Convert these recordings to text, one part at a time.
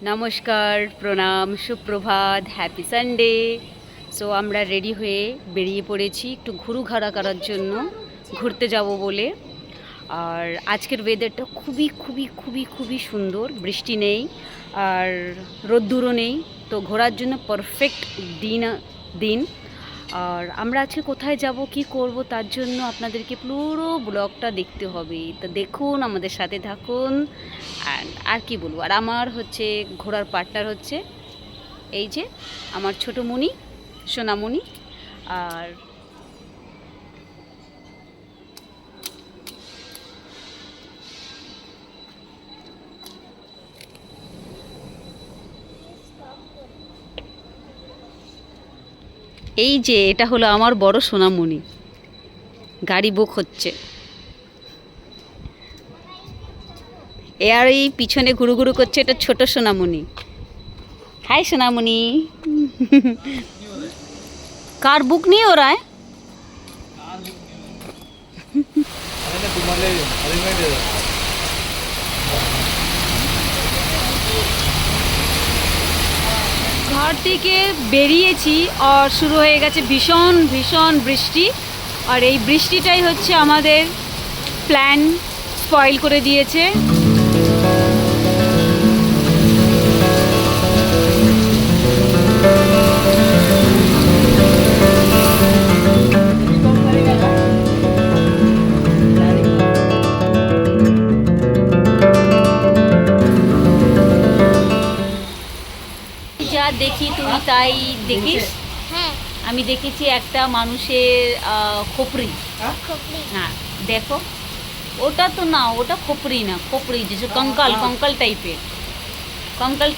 নমস্কার, প্রণাম, সুপ্রভাত, হ্যাপি সানডে। সো আমরা রেডি হয়ে বেরিয়ে পড়েছি একটু ঘোরা করার জন্য, ঘুরতে যাব বলে। আর আজকের ওয়েদারটা খুবই খুবই খুবই খুবই সুন্দর, বৃষ্টি নেই আর রোদ্দুরও নেই, তো ঘোরার জন্য পারফেক্ট দিন। আর আমরা আজকে কোথায় যাব কি করব তার জন্য আপনাদেরকে পুরো ব্লগটা দেখতে হবে, তো দেখুন, আমাদের সাথে থাকুন। আর কি বলবো, আর আমার হচ্ছে ঘোড়ার পার্টনার হচ্ছে এই যে আমার ছোট মুনি, সোনামণি। আর এই যে এটা হলো আমার বড় সোনামণি, গাড়ি বুক হচ্ছে। আর এই পিছনে ঘুরু ঘুরু করছে এটা ছোট সোনামণি। हाय सोनामणि। कार बुक नहीं हो रहा है। ঘর থেকে বেরিয়েছি আর শুরু হয়ে গেছে ভীষণ ভীষণ বৃষ্টি। আর এই বৃষ্টিটাই হচ্ছে আমাদের প্ল্যান স্পয়েল করে দিয়েছে। যা দেখি তুই তাই দেখিস। হ্যাঁ, আমি দেখেছি একটা মানুষের খোপড়ি। হ্যাঁ দেখো, ওটা তো না, ওটা खोपड़ी ना, खोपड़ी जैसे कंकाल, कंकाल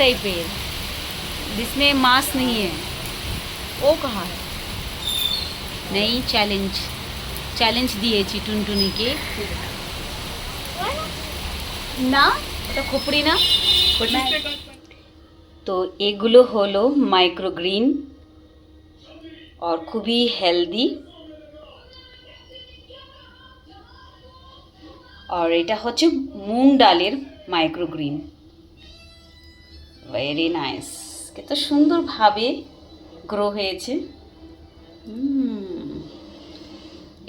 टाइपेर जिसमें मांस नहीं है, वो कहाँ है? नहीं, चैलेंज दिएছি টুনটুনিকে। না ওটা खोपड़ी না, ওটা। তো এগুলো হলো মাইক্রোগ্রিন আর খুবই হেলদি। আর এটা হচ্ছে মুগ ডালের মাইক্রোগ্রিন। ভেরি নাইস, কত সুন্দরভাবে গ্রো হয়েছে।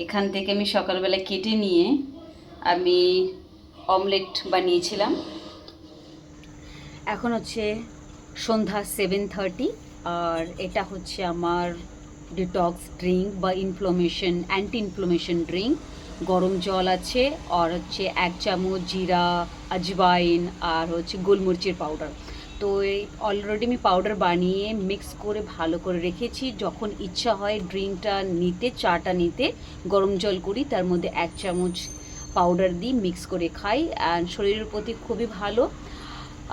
এখান থেকে আমি সকালবেলা কেটে নিয়ে আমি অমলেট বানিয়েছিলাম। এখন হচ্ছে সন্ধ্যা 7:30। আর এটা হচ্ছে আমার ডিটক্স ড্রিঙ্ক বা অ্যান্টি ইনফ্লামেশন ড্রিঙ্ক। গরম জল আছে আর হচ্ছে 1 চামচ জিরা, আজওয়াইন আর হচ্ছে গোলমরিচের পাউডার। তো এই অলরেডি আমি পাউডার বানিয়ে মিক্স করে ভালো করে রেখেছি। যখন ইচ্ছা হয় ড্রিঙ্কটা নিতে, চাটা নিতে, গরম জল করি, তার মধ্যে 1 চামচ পাউডার দিই, মিক্স করে খাই। অ্যান্ড শরীরের প্রতি খুবই ভালো।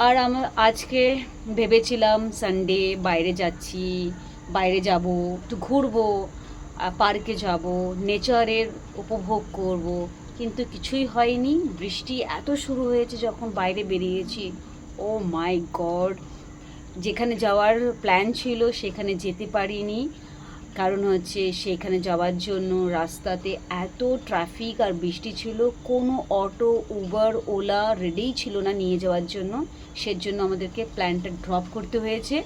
আর আজকে ভেবেছিলাম সানডে বাইরে যাব, একটু ঘুরবো, পার্কে যাব, নেচারের উপভোগ করব, কিন্তু কিছুই হয়নি। বৃষ্টি এত শুরু হয়েছে যখন বাইরে বেরিয়েছি, ও মাই গড! যেখানে যাওয়ার প্ল্যান ছিল সেখানে যেতে পারিনি। কারণ হচ্ছে সেখানে যাওয়ার জন্য রাস্তাতে এত ট্রাফিক আর বৃষ্টি ছিল, কোনো অটো, উবার, ওলা রেডিই ছিল না নিয়ে যাওয়ার জন্য। সেজন্য আমাদেরকে প্ল্যানটা ড্রপ করতে হয়েছে।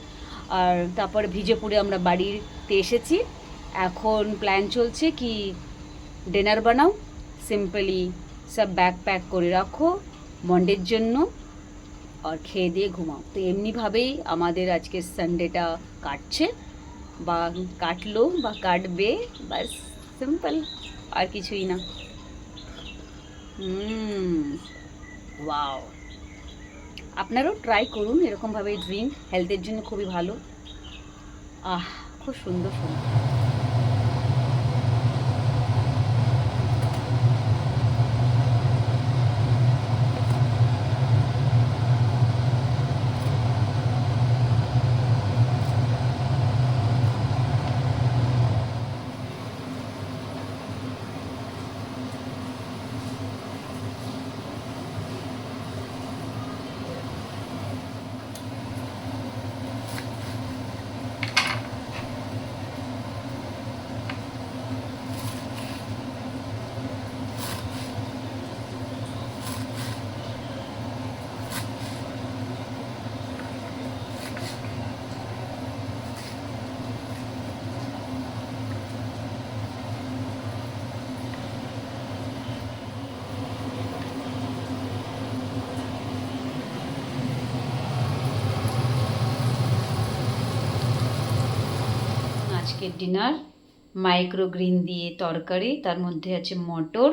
আর তারপরে ভিজে পড়ে আমরা বাড়িতে এসেছি। এখন প্ল্যান চলছে কি ডিনার বানাও, সিম্পলি সব ব্যাগ প্যাক করে রাখো মন্ডের জন্য, আর খেয়ে দিয়ে ঘুমাও। তো এমনিভাবেই আমাদের আজকে সানডেটা কাটছে, বা কাটলো বা কাটবে, বাস সিম্পল, আর কিছুই না। ওয়াও! আপনারাও ট্রাই করুন এরকমভাবে ড্রিঙ্ক, হেলথের জন্য খুবই ভালো। খুব সুন্দর সুন্দর। আজকের ডিনার মাইক্রো গ্রিন দিয়ে তরকারি, তার মধ্যে আছে মটর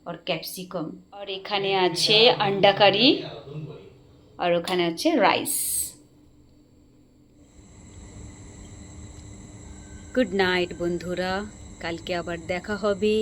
আর ক্যাপসিকাম, আর এখানে আছে আন্ডা কারি, আর ওখানে আছে রাইস। গুড নাইট বন্ধুরা, কালকে আবার দেখা হবে।